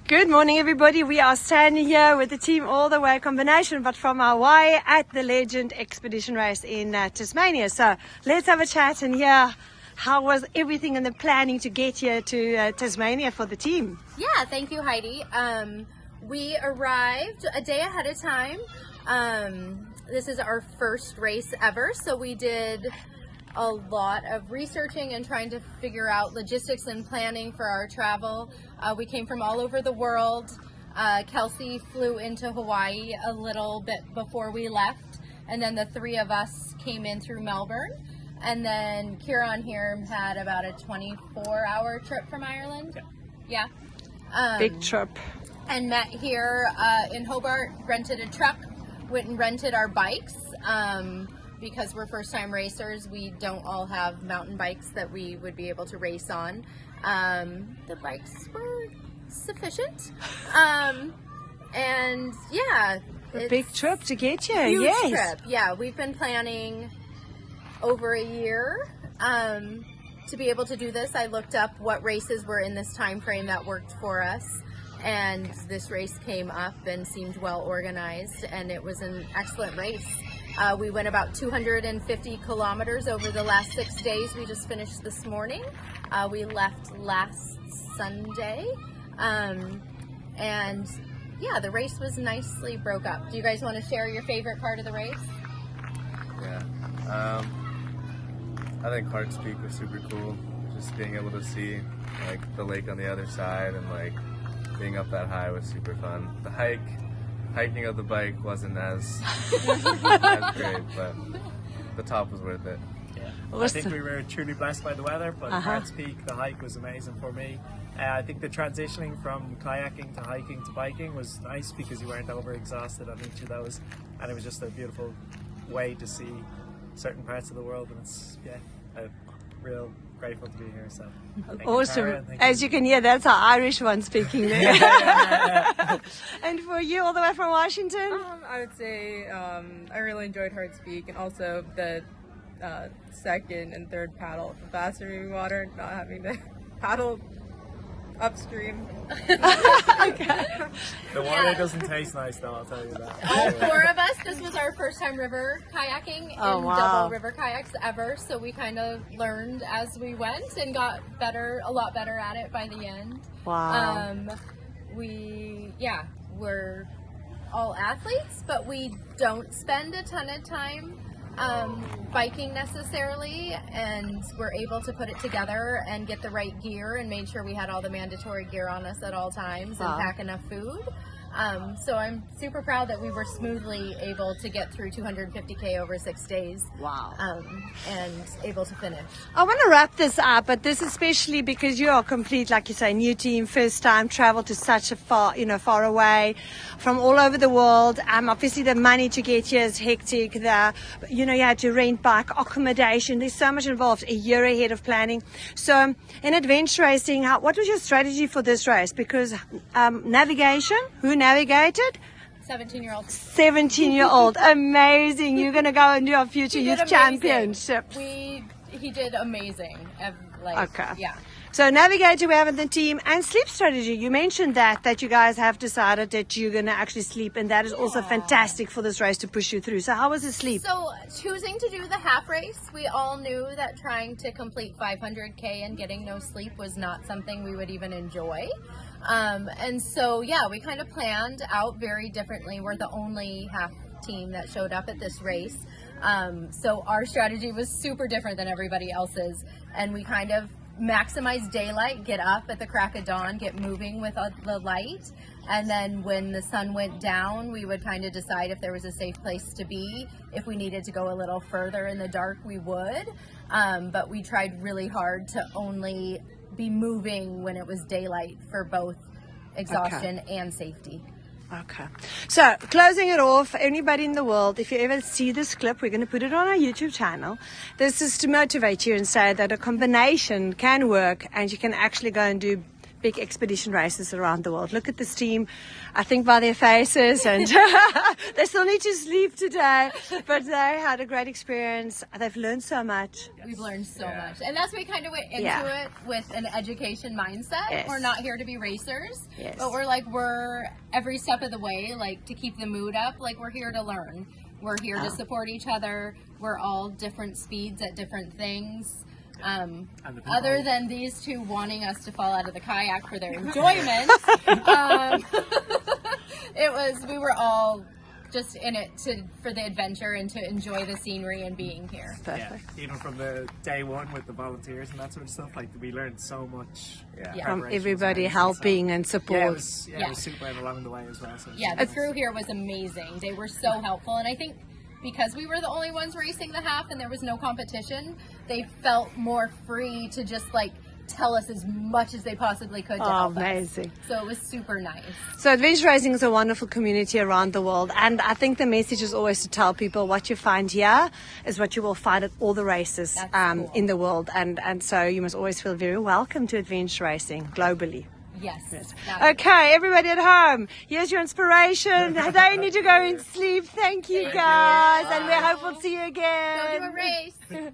Good morning, everybody. We are standing here with the team all the way combination, but from Hawaii at the Legend Expedition Race in Tasmania. So let's have a chat and hear how was everything in the planning to get here to Tasmania for the team. Yeah, thank you, Heidi. We arrived a day ahead of time. This is our first race ever, so we did a lot of researching and trying to figure out logistics and planning for our travel. We came from all over the world. Kelsey flew into Hawaii a little bit before we left, and then the three of us came in through Melbourne. And then Kieran here had about a 24-hour trip from Ireland. Yeah. Big trip. And met here in Hobart, rented a truck, went and rented our bikes. Because we're first-time racers, we don't all have mountain bikes that we would be able to race on. The bikes were sufficient. And yeah. A big trip to get here, huge yes. Trip. Yeah, we've been planning over a year to be able to do this. I looked up what races were in this time frame that worked for us. And this race came up and seemed well organized, and it was an excellent race. We went about 250 kilometers over the last 6 days. We just finished this morning. We left last Sunday. And yeah, the race was nicely broke up. Do you guys want to share your favorite part of the race? Yeah. I think Hearts Peak was super cool. Just being able to see like the lake on the other side and like being up that high was super fun. The hiking of the bike wasn't as great, but the top was worth it. Yeah. I think we were truly blessed by the weather, but Hearts Peak, the hike was amazing for me. I think the transitioning from kayaking to hiking to biking was nice because you weren't over-exhausted on each of those, and it was just a beautiful way to see certain parts of the world, and it's real grateful to be here. So awesome. As you can hear, that's our Irish one speaking there. And for you, all the way from Washington? I would say I really enjoyed Hearts Peak, and also the second and third paddle, the Vassary water, not having to paddle upstream. Okay. The water doesn't taste nice though, I'll tell you that. All four of us, this was our first time river kayaking in double river kayaks ever, so we kind of learned as we went and got a lot better at it by the end. Wow. We're all athletes, but we don't spend a ton of time biking necessarily, and we're able to put it together and get the right gear and made sure we had all the mandatory gear on us at all times and pack enough food. So I'm super proud that we were smoothly able to get through 250K over 6 days. Wow. And able to finish. I want to wrap this up, but this especially because you are complete, like you say, new team, first time, travel to such a far away from all over the world. Obviously the money to get here is hectic. You had to rent bike, accommodation. There's so much involved, a year ahead of planning. So in adventure racing, what was your strategy for this race? Because navigation, who navigated? 17-year-old. 17-year-old. Amazing. You're going to go and do our future youth championships. He did amazing. Okay. Yeah. So navigator we have in the team, and sleep strategy. You mentioned that you guys have decided that you're going to actually sleep, and that is also fantastic for this race to push you through. So how was the sleep? So choosing to do the half race, we all knew that trying to complete 500K and getting no sleep was not something we would even enjoy. And so, we kind of planned out very differently. We're the only half team that showed up at this race. So our strategy was super different than everybody else's, and we kind of maximize daylight, get up at the crack of dawn, get moving with the light, and then when the sun went down, we would kind of decide if there was a safe place to be. If we needed to go a little further in the dark, we would, but we tried really hard to only be moving when it was daylight for both exhaustion and safety. Okay. So, closing it off, anybody in the world, if you ever see this clip, we're going to put it on our YouTube channel. This is to motivate you and say that a combination can work, and you can actually go and do big expedition races around the world. Look at this team, I think by their faces, and they still need to sleep today, but they had a great experience. They've learned so much. We've learned so much, and that's why we kind of went into it with an education mindset. Yes. We're not here to be racers, Yes. but we're every step of the way, like, to keep the mood up, like, we're here to learn. We're here to support each other. We're all different speeds at different things. Other than these two wanting us to fall out of the kayak for their enjoyment, we were all just in it for the adventure and to enjoy the scenery and being here. Perfect. Yeah, even from the day one with the volunteers and that sort of stuff, like, we learned so much. From everybody helping and support. Yeah, it was super along the way as well. So the crew here was amazing. They were so helpful, and I think because we were the only ones racing the half and there was no competition, they felt more free to just, like, tell us as much as they possibly could to help amazing. us. So it was super nice. So adventure racing is a wonderful community around the world, and I think the message is always to tell people what you find here is what you will find at all the races Cool. in the world, and so you must always feel very welcome to adventure racing globally. Yes. Okay, everybody at home, here's your inspiration. They need to go and sleep. Thank you, guys, and we hope we'll see you again. Go do a race.